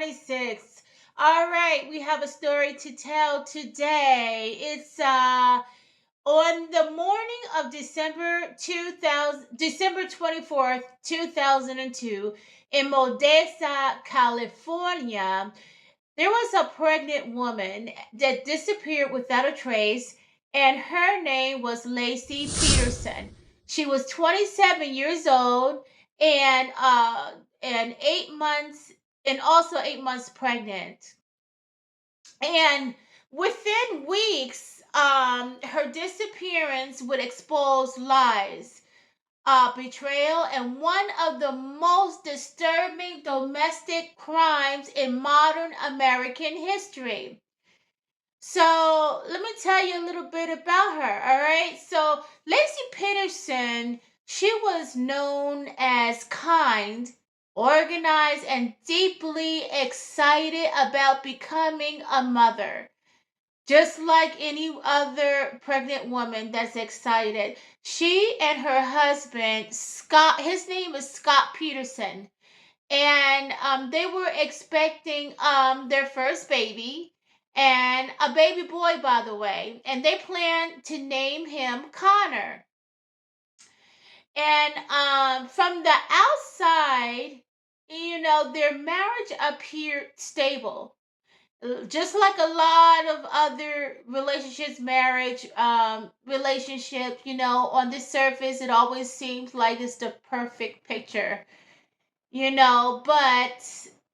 26. All right, we have a story to tell today. It's on the morning of December 24th, 2002, in Modesto, California, there was a pregnant woman that disappeared without a trace, and her name was Laci Peterson. She was 27 years old and 8 months and also 8 months pregnant. And within weeks, her disappearance would expose lies, betrayal, and one of the most disturbing domestic crimes in modern American history. So let me tell you a little bit about her. All right. So Laci Peterson, she was known as kind, organized, and deeply excited about becoming a mother. Just like any other pregnant woman that's excited. She and her husband, Scott, his name is Scott Peterson, and they were expecting their first baby, and a baby boy, by the way, and they planned to name him Connor. And from the outside, their marriage appeared stable, just like a lot of other relationships, marriage relationships. On the surface it always seems like it's the perfect picture. But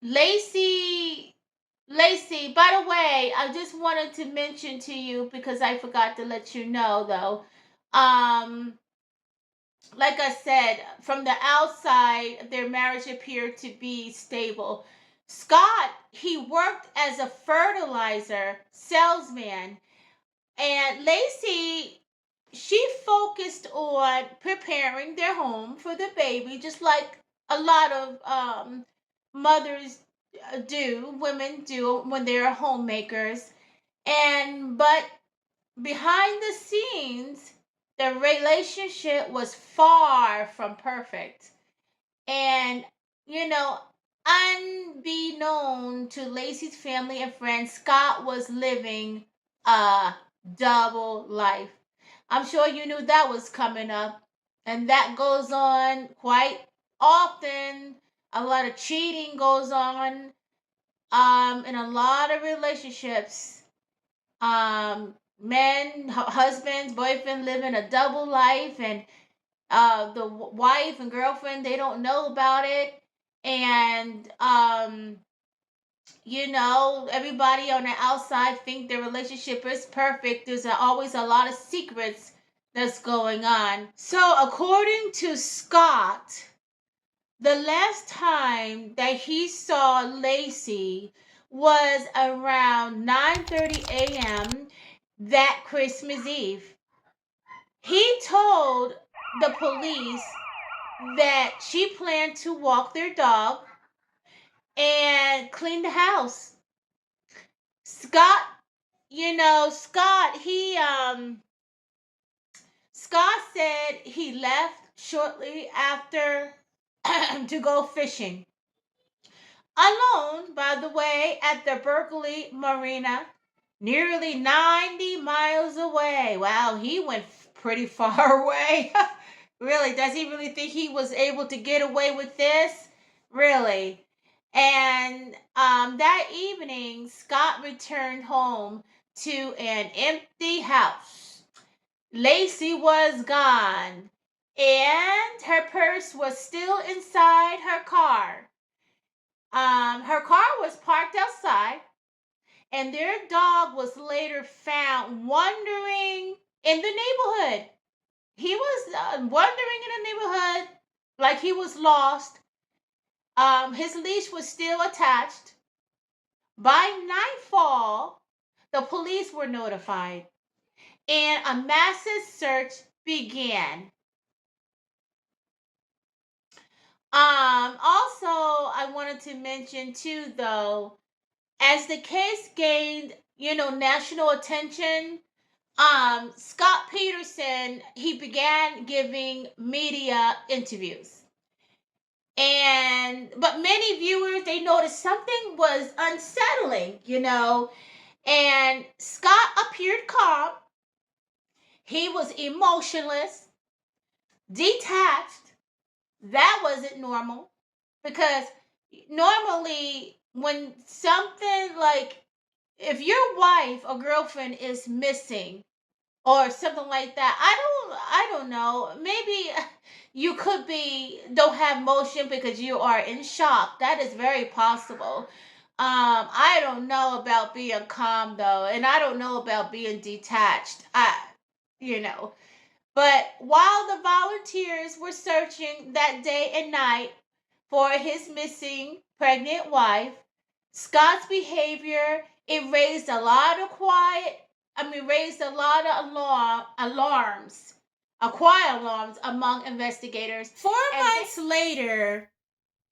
Laci, Laci, by the way, I just wanted to mention to you, because I forgot to let you know though. Like I said, from the outside, their marriage appeared to be stable. Scott, he worked as a fertilizer salesman, and Laci, she focused on preparing their home for the baby, just like a lot of mothers do, women do when they're homemakers. But behind the scenes, the relationship was far from perfect. And, you know, unbeknown to Laci's family and friends, Scott was living a double life. I'm sure you knew that was coming up. And that goes on quite often. A lot of cheating goes on in a lot of relationships. Men, husbands, boyfriend living a double life, and the wife and girlfriend, they don't know about it. And everybody on the outside think their relationship is perfect. There's always a lot of secrets that's going on. So according to Scott, the last time that he saw Laci was around 9:30 a.m. that Christmas Eve. He told the police that she planned to walk their dog and clean the house. Scott, Scott said he left shortly after to go fishing. Alone, by the way, at the Berkeley Marina, nearly 90 miles away. Wow, he went pretty far away. Really, does he really think he was able to get away with this? Really? And that evening, Scott returned home to an empty house. Laci was gone, and her purse was still inside her car. Her car was parked outside, and their dog was later found wandering in the neighborhood. He was wandering in the neighborhood like he was lost. His leash was still attached. By nightfall, the police were notified, and a massive search began. Also, I wanted to mention too, though, as the case gained, national attention, Scott Peterson, he began giving media interviews. And but many viewers, they noticed something was unsettling. And Scott appeared calm. He was emotionless, detached. That wasn't normal, because normally when something like, if your wife or girlfriend is missing or something like that, I don't know, maybe you could be don't have motion because you are in shock. That is very possible. I don't know about being calm though, and I don't know about being detached. You know but while the volunteers were searching that day and night for his missing pregnant wife, Scott's behavior, it raised a lot of raised a lot of alarms, quiet alarms among investigators. 4 months later,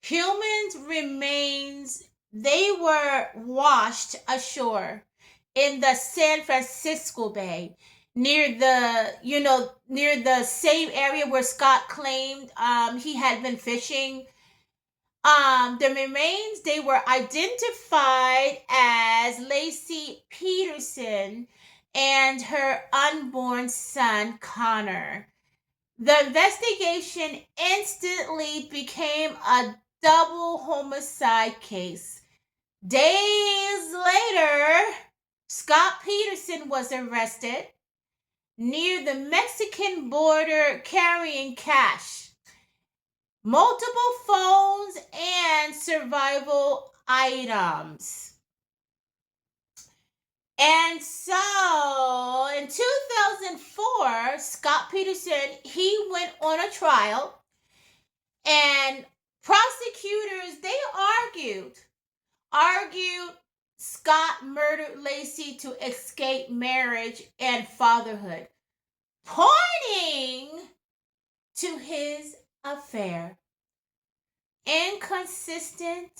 humans' remains, they were washed ashore in the San Francisco Bay, near the same area where Scott claimed he had been fishing. The remains, they were identified as Laci Peterson and her unborn son Connor. The investigation instantly became a double homicide case. Days later, Scott Peterson was arrested near the Mexican border carrying cash, multiple phones, and survival items. And so in 2004, Scott Peterson, he went on a trial, and prosecutors, they argued Scott murdered Laci to escape marriage and fatherhood, pointing to his affair, inconsistent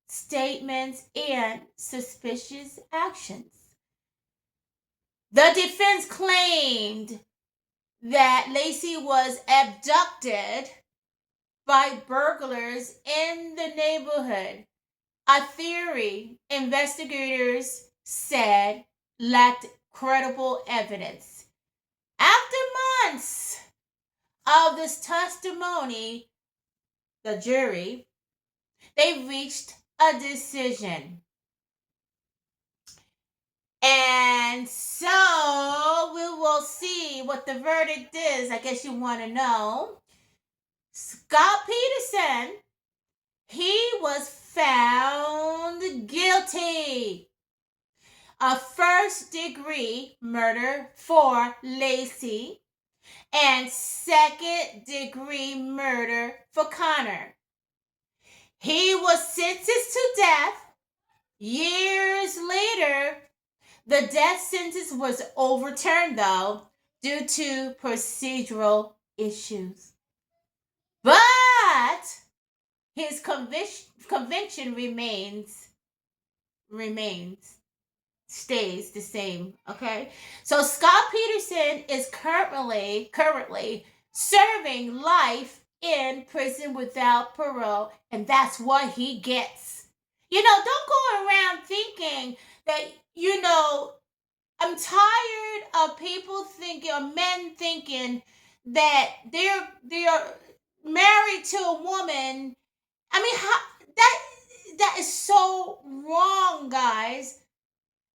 statements, and suspicious actions. The defense claimed that Laci was abducted by burglars in the neighborhood, a theory investigators said lacked credible evidence. After months of this testimony, the jury, they reached a decision. And so we will see what the verdict is. I guess you want to know. Scott Peterson, he was found guilty of first-degree murder for Laci and second-degree murder for Connor. He was sentenced to death. Years later, the death sentence was overturned, though, due to procedural issues. But his conviction stays the same. Okay, so Scott Peterson is currently serving life in prison without parole, and that's what he gets. Don't go around thinking that, I'm tired of people thinking, or men thinking, that they're married to a woman. I mean, that is so wrong, guys.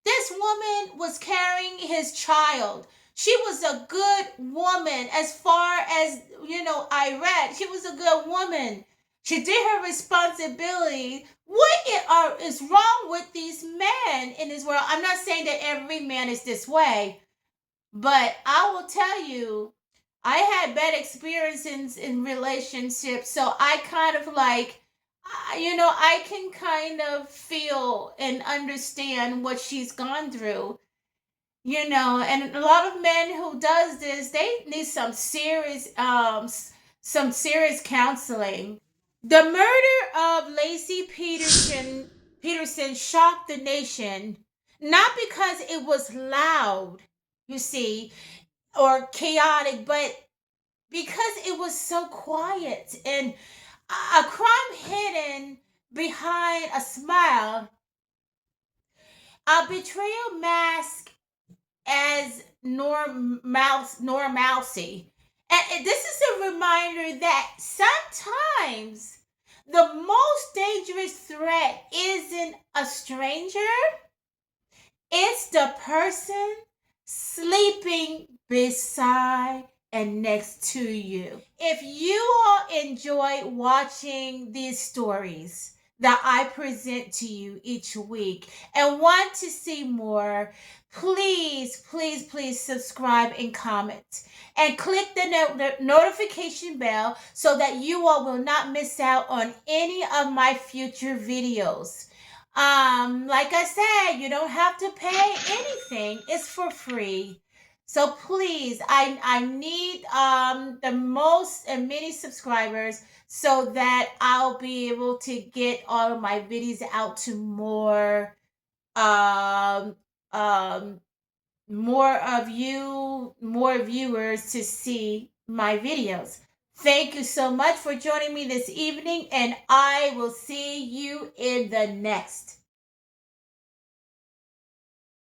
This woman was carrying his child. She was a good woman, as far as I read. She was a good woman. She did her responsibility. What is wrong with these men in this world? I'm not saying that every man is this way, but I will tell you, I had bad experiences in relationships, so I kind of I can kind of feel and understand what she's gone through. And a lot of men who does this, they need some serious counseling. The murder of Laci Peterson shocked the nation, not because it was loud, you see, or chaotic, but because it was so quiet, and a crime hidden behind a smile, a betrayal mask as normalcy. And this is a reminder that sometimes the most dangerous threat isn't a stranger, it's the person sleeping beside and next to you. If you all enjoy watching these stories that I present to you each week and want to see more, please subscribe and comment. And click the notification bell so that you all will not miss out on any of my future videos. Like I said, you don't have to pay anything. It's for free. So please, I need the most and many subscribers so that I'll be able to get all of my videos out to um um more of you, more viewers to see my videos. Thank you so much for joining me this evening, and I will see you in the next.